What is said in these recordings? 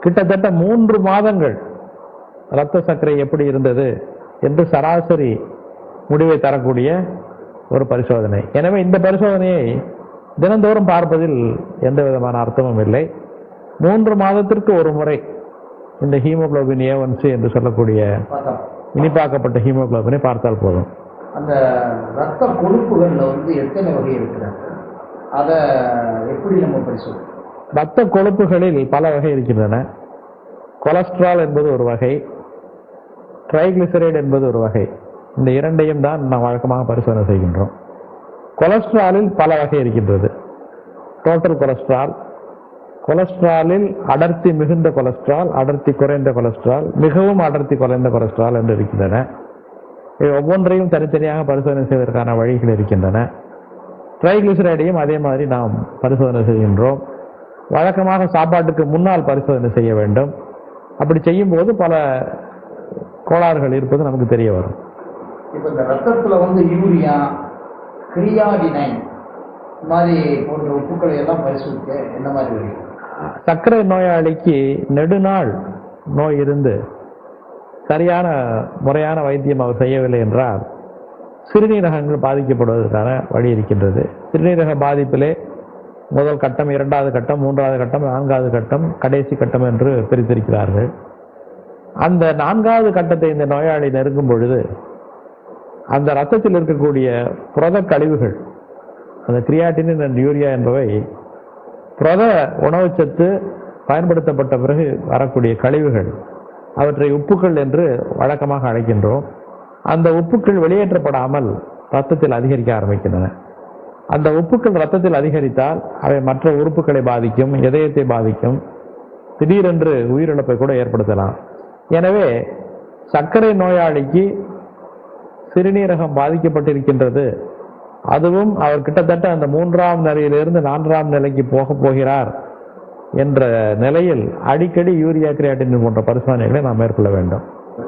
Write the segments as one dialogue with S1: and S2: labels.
S1: கிட்டத்தட்ட 3 மாதங்கள் இரத்த சர்க்கரை எப்படி இருந்தது என்று சராசரி முடிவை தரக்கூடிய ஒரு பரிசோதனை. எனவே இந்த பரிசோதனையை தினந்தோறும் பார்ப்பதில் எந்த விதமான அர்த்தமும் இல்லை. 3 மாதத்திற்கு ஒரு முறை இந்த ஹீமோகுளோபின் A1C என்று சொல்லக்கூடிய இனிப்பாக்கப்பட்ட ஹீமோகுளோபினை பார்த்தால் போதும்.
S2: அந்த ரத்த கொழுப்புகள்ல எத்தனை வகை இருக்கிறாங்க, அதை எப்படி நம்ம பரிசோதிக்கிறோம்?
S1: ரத்த கொழுப்புகளில் பல வகை இருக்கின்றன. கொலஸ்ட்ரால் என்பது ஒரு வகை, ட்ரைகிளிசரைடு என்பது ஒரு வகை. இந்த இரண்டையும் தான் நாம் வழக்கமாக பரிசோதனை செய்கின்றோம். கொலஸ்ட்ராலில் பல வகை இருக்கின்றது. டோட்டல் கொலஸ்ட்ரால், கொலஸ்ட்ராலில் அடர்த்தி மிகுந்த கொலஸ்ட்ரால், அடர்த்தி குறைந்த கொலஸ்ட்ரால், மிகவும் அடர்த்தி குறைந்த கொலஸ்ட்ரால் என்று இருக்கின்றன. ஒவ்வொன்றையும் தனித்தனியாக பரிசோதனை செய்வதற்கான வழிகள் இருக்கின்றன. ட்ரைகிளிசரைடையும் அதே மாதிரி நாம் பரிசோதனை செய்கின்றோம். வழக்கமாக சாப்பாட்டுக்கு முன்னால் பரிசோதனை செய்ய வேண்டும். அப்படி செய்யும் போது பல கோளாறுகள் இருப்பது நமக்கு தெரிய வரும்.
S2: இப்போ இந்த ரத்தத்தில் யூரியா, கிரியாடினைன் மாதிரி போன்ற உப்புக்களை எல்லாம் பரிசோதிக்க என்ன மாதிரி வழி?
S1: சர்க்கரை நோயாளிக்கு நெடுநாள் நோய் இருந்து சரியான முறையான வைத்தியம் அவர் செய்யவில்லை என்றால் சிறுநீரகங்கள் பாதிக்கப்படுவதற்கான வழி இருக்கின்றது. சிறுநீரக பாதிப்பிலே முதல் கட்டம், 2வது கட்டம், 3வது கட்டம், 4வது கட்டம், கடைசி கட்டம் என்று பிரித்திருக்கிறார்கள். அந்த 4வது கட்டத்தை இந்த நோயாளி நெருங்கும் பொழுது அந்த ரத்தத்தில் இருக்கக்கூடிய புரத கழிவுகள், அந்த கிரியாட்டினின் அண்ட் யூரியா என்பவை புரத உணவுச்சத்து பயன்படுத்தப்பட்ட பிறகு வரக்கூடிய கழிவுகள், அவற்றை உப்புக்கள் என்று வழக்கமாக அழைக்கின்றோம். அந்த உப்புக்கள் வெளியேற்றப்படாமல் ரத்தத்தில் அதிகரிக்க ஆரம்பிக்கின்றன. அந்த உப்புக்கள் ரத்தத்தில் அதிகரித்தால் அவை மற்ற உறுப்புகளை பாதிக்கும், இதயத்தை பாதிக்கும், திடீரென்று உயிரிழப்பை கூட ஏற்படுத்தலாம். எனவே சர்க்கரை நோயாளிக்கு சிறுநீரகம் பாதிக்கப்பட்டிருக்கின்றது, அதுவும் அவர் கிட்டத்தட்ட அந்த 3ஆம் நிலையிலிருந்து 4ஆம் நிலைக்கு போகிறார் என்ற நிலையில் அடிக்கடி யூரியா, கிரியாட்டின் போன்ற பரிசோதனைகளை நாம் மேற்கொள்ள வேண்டும்.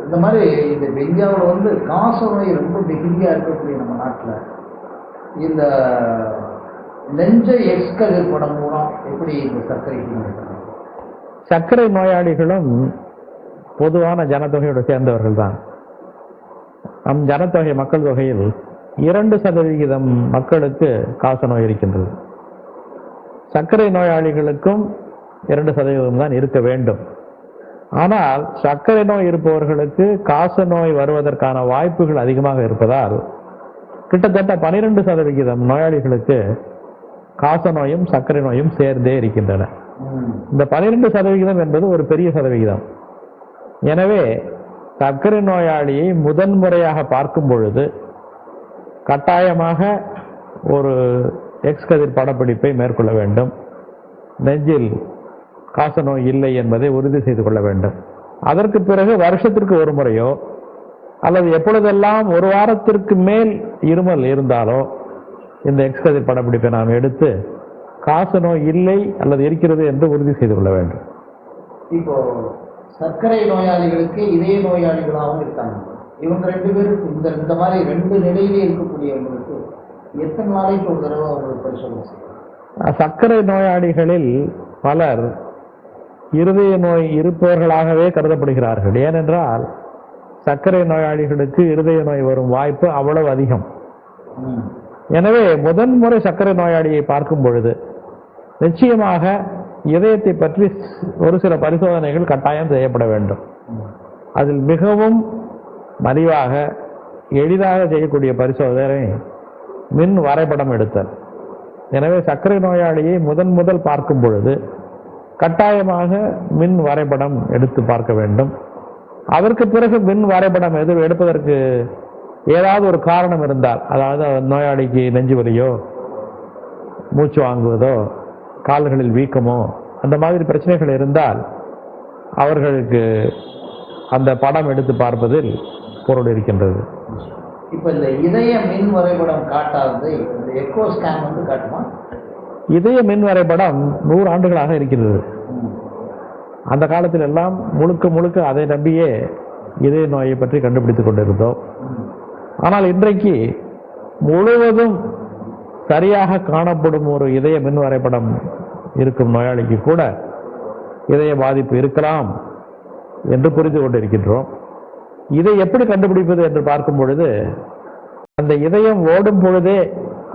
S2: இந்த மாதிரி இந்த இந்தியாவில் காச நோய் ரொம்ப மிகுதியா இருக்கக்கூடிய நம்ம நாட்டில் இந்த நெஞ்சை எக்ஸ்கதிர் படம் மூலம் எப்படி இந்த
S1: சர்க்கரை நோயாளிகளும் பொதுவான ஜனத்தொகையோடு சேர்ந்தவர்கள் தான். நம் ஜனத்தொகை மக்கள் தொகையில் 2% மக்களுக்கு காச நோய் இருக்கின்றது. சர்க்கரை நோயாளிகளுக்கும் 2% தான் இருக்க வேண்டும். ஆனால் சர்க்கரை நோய் இருப்பவர்களுக்கு காச நோய் வருவதற்கான வாய்ப்புகள் அதிகமாக இருப்பதால் கிட்டத்தட்ட 12% நோயாளிகளுக்கு காச நோயும் சர்க்கரை நோயும் சேர்ந்தே இருக்கின்றன. இந்த 12% என்பது ஒரு பெரிய சதவிகிதம். எனவே சர்க்கரை நோயாளியை முதன்முறையாக பார்க்கும் பொழுது கட்டாயமாக ஒரு எக்ஸ் கதிர் படப்பிடிப்பை மேற்கொள்ள வேண்டும். நெஞ்சில் காச நோய் இல்லை என்பதை உறுதி செய்து கொள்ள வேண்டும். அதற்கு பிறகு வருஷத்திற்கு ஒரு முறையோ அல்லது எப்பொழுதெல்லாம் ஒரு வாரத்திற்கு மேல் இருமல் இருந்தாலோ இந்த எக்ஸ் கதிர் படப்பிடிப்பை நாம் எடுத்து காச நோய் இல்லை அல்லது இருக்கிறது என்று உறுதி செய்து கொள்ள வேண்டும்.
S2: இப்போ சர்க்கரை நோயாளிகளுக்கு இதய நோயாளிகளாகவும் இருக்காங்க. இவங்க 2 பேரும் இந்த மாதிரி 2 நிலையிலே இருக்கக்கூடியவங்களுக்கு எத்தனை நாளைக்கு ஒரு தடவை அவங்களுக்கு பரிசோதனை செய்யணும்?
S1: சர்க்கரை நோயாளிகளில் பலர் இருதய நோய் இருப்பவர்களாகவே கருதப்படுகிறார்கள். ஏனென்றால் சர்க்கரை நோயாளிகளுக்கு இருதய நோய் வரும் வாய்ப்பு அவ்வளவு அதிகம். எனவே முதன்முறை சர்க்கரை நோயாளியை பார்க்கும் பொழுது நிச்சயமாக இதயத்தை பற்றி ஒரு சில பரிசோதனைகள் கட்டாயம் செய்யப்பட வேண்டும். அதில் மிகவும் மலிவாக எளிதாக செய்யக்கூடிய பரிசோதனை மின் வரைபடம் எடுத்தல். எனவே சர்க்கரை நோயாளியை முதல் பார்க்கும் பொழுது கட்டாயமாக மின் வரைபடம் எடுத்து பார்க்க வேண்டும். அதற்கு பிறகு மின் வரைபடம் எடுப்பதற்கு ஏதாவது ஒரு காரணம் இருந்தால், அதாவது நோயாளிக்கு நெஞ்சு வலியோ மூச்சு வாங்குவதோ கால்களில் வீக்கமோ அந்த மாதிரி பிரச்சனைகள் இருந்தால் அவர்களுக்கு அந்த படம் எடுத்து பார்ப்பதில் பொருள் இருக்கின்றது.
S2: இப்ப இந்த இதய மின் வரைபடம் காட்டாதது இந்த எக்கோ ஸ்கேன் காட்டுமா?
S1: இதய மின் வரைபடம் 100 ஆண்டுகளாக இருக்கிறது. அந்த காலத்தில் எல்லாம் முழுக்க அதை நம்பியே இதய நோயை பற்றி கண்டுபிடித்துக் கொண்டிருந்தோம். ஆனால் இன்றைக்கு முழுவதும் சரியாக காணப்படும் ஒரு இதய மின் வரைபடம் இருக்கும் நோயாளிக்கு கூட இதய பாதிப்பு இருக்கலாம் என்று புரிந்து கொண்டிருக்கின்றோம். இதை எப்படி கண்டுபிடிப்பது என்று பார்க்கும் பொழுது, அந்த இதயம் ஓடும் பொழுதே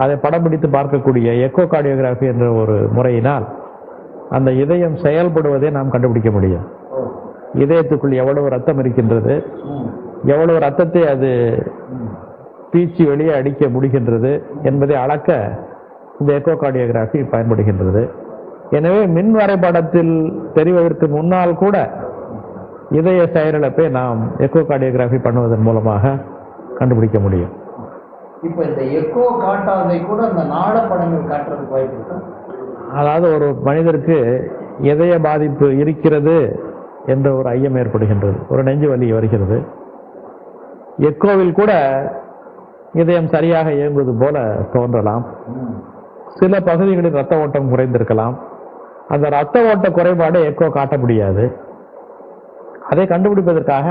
S1: அதை படம் பிடித்து பார்க்கக்கூடிய எக்கோ கார்டியோகிராஃபி என்ற ஒரு முறையினால் அந்த இதயம் செயல்படுவதை நாம் கண்டுபிடிக்க முடியும். இதயத்துக்குள் எவ்வளவு ரத்தம் இருக்கின்றது, எவ்வளவு ரத்தத்தை அது பீச்சி வெளியே அடிக்க முடிகின்றது என்பதை அளக்க இந்த எக்கோ கார்டியோகிராஃபி பயன்படுகின்றது. எனவே மின் வரைபடத்தில் தெரிவதற்கு முன்னால் கூட இதய செயலிழப்பை நாம் எக்கோ கார்டியோகிராஃபி பண்ணுவதன் மூலமாக கண்டுபிடிக்க முடியும்.
S2: இப்போ இந்த எக்கோ காட்டாததை கூட அந்த நாளப்படங்கள் காட்டுறதுக்கு வாய்ப்பு இருக்கு.
S1: அதாவது ஒரு மனிதருக்கு இதய பாதிப்பு இருக்கிறது என்ற ஒரு ஐயம் ஏற்படுகின்றது, ஒரு நெஞ்சு வலி வருகிறது. எக்கோவில் கூட இதயம் சரியாக இயங்குவது போல தோன்றலாம். சில பகுதிகளில் ரத்த ஓட்டம் குறைந்திருக்கலாம். அந்த ரத்த ஓட்ட குறைபாடு எக்கோ காட்ட முடியாது. அதை கண்டுபிடிப்பதற்காக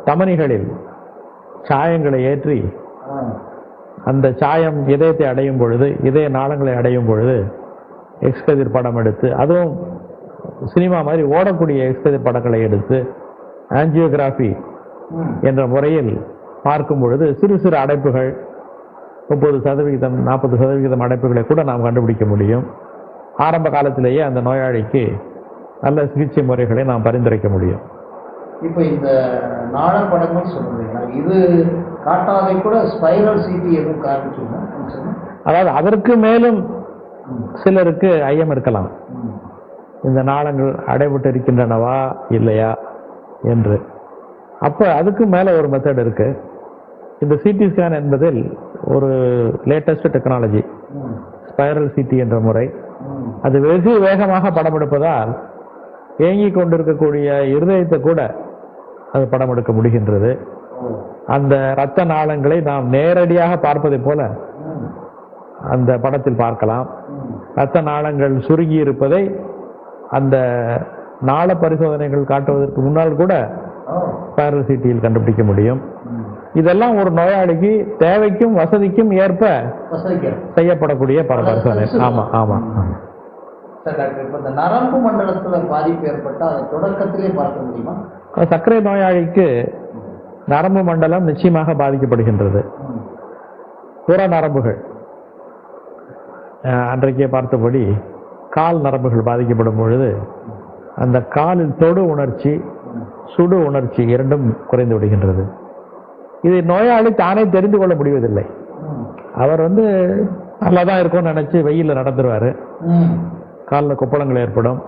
S1: தமனிகளில் சாயங்களை ஏற்றி அந்த சாயம் இதயத்தை அடையும் பொழுது, இதய நாளங்களை அடையும் பொழுது எக்ஸ் கதிர் படம் எடுத்து, அதுவும் சினிமா மாதிரி ஓடக்கூடிய எக்ஸ் கதிர் படங்களை எடுத்து ஆஞ்சியோகிராஃபி என்ற முறையில் பார்க்கும் பொழுது சிறு சிறு அடைப்புகள் 30%, 40% அடைப்புகளை கூட நாம் கண்டுபிடிக்க முடியும். ஆரம்ப காலத்திலேயே அந்த நோயாளிக்கு நல்ல சிகிச்சை முறைகளை நாம் பரிந்துரைக்க முடியும்.
S2: இப்போ இந்த நாளப்படங்கள் சொல்றீங்களா, இது காட்டாதை கூட ஸ்பைரல் சிடி எதுவும் காமிச்சுன்னா,
S1: அதாவது அதற்கு மேலும் சிலருக்கு ஐயம் இருக்கலாம், இந்த நாளங்கள் அடைபட்டு இருக்கின்றனவா இல்லையா என்று. அப்ப அதுக்கு மேல ஒரு மெத்தட் இருக்கு. இந்த சிடி ஸ்கேன் என்பதில் ஒரு லேட்டஸ்ட் டெக்னாலஜி, ஸ்பைரல் சிடி என்ற முறை. அது வெகு வேகமாக படம் எடுப்பதால் இயங்கிக் கொண்டிருக்கக்கூடிய இருதயத்தை கூட அது படம் எடுக்க முடிகின்றது. அந்த இரத்த நாளங்களை நாம் நேரடியாக பார்ப்பதை போல அந்த படத்தில் பார்க்கலாம். இரத்த நாளங்கள் சுருங்கி இருப்பதை அந்த நாள பரிசோதனைகள் காட்டுவதற்கு முன்னால் கூட ஸ்பைரல் சிடியில் கண்டுபிடிக்க முடியும். இதெல்லாம் ஒரு நோயாளிக்கு தேவைக்கும் வசதிக்கும் ஏற்ப செய்யப்படக்கூடிய பல பரிசோதனை. ஆமா ஆமா.
S2: இந்த நரம்பு மண்டலத்துல பாதிப்பு ஏற்பட்டா அதை தொடக்கத்திலே பார்க்க முடியுமா?
S1: சர்க்கரை நோயாளிக்கு நரம்பு மண்டலம் நிச்சயமாக பாதிக்கப்படுகின்றது. புற நரம்புகள் அன்றைக்கே பார்த்தபடி கால் நரம்புகள் பாதிக்கப்படும் பொழுது அந்த காலில் தொடு உணர்ச்சி, சுடு உணர்ச்சி இரண்டும் குறைந்து விடுகின்றது. இது நோயாளி தானே தெரிந்து கொள்ள முடிவதில்லை. அவர் நல்லாதான் இருக்கும்னு நினைச்சு வெயில நடந்துருவாரு, காலில் கொப்பளங்கள் ஏற்படும்.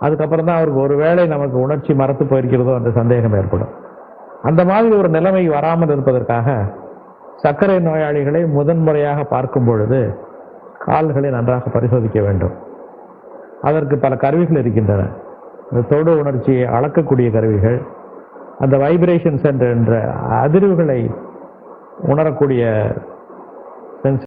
S1: அதுக்கப்புறம் தான் அவருக்கு ஒருவேளை நமக்கு உணர்ச்சி மறத்து போயிருக்கிறதோ என்ற சந்தேகம் ஏற்படும். அந்த மாதிரி ஒரு நிலைமை வராமல் இருப்பதற்காக சர்க்கரை நோயாளிகளை முதன்முறையாக பார்க்கும் பொழுது கால்களை நன்றாக பரிசோதிக்க வேண்டும். அதற்கு பல கருவிகள் இருக்கின்றன. தொடு உணர்ச்சியை அளக்கக்கூடிய கருவிகள், அந்த வைப்ரேஷன் சென்டர் என்ற அதிர்வுகளை உணரக்கூடிய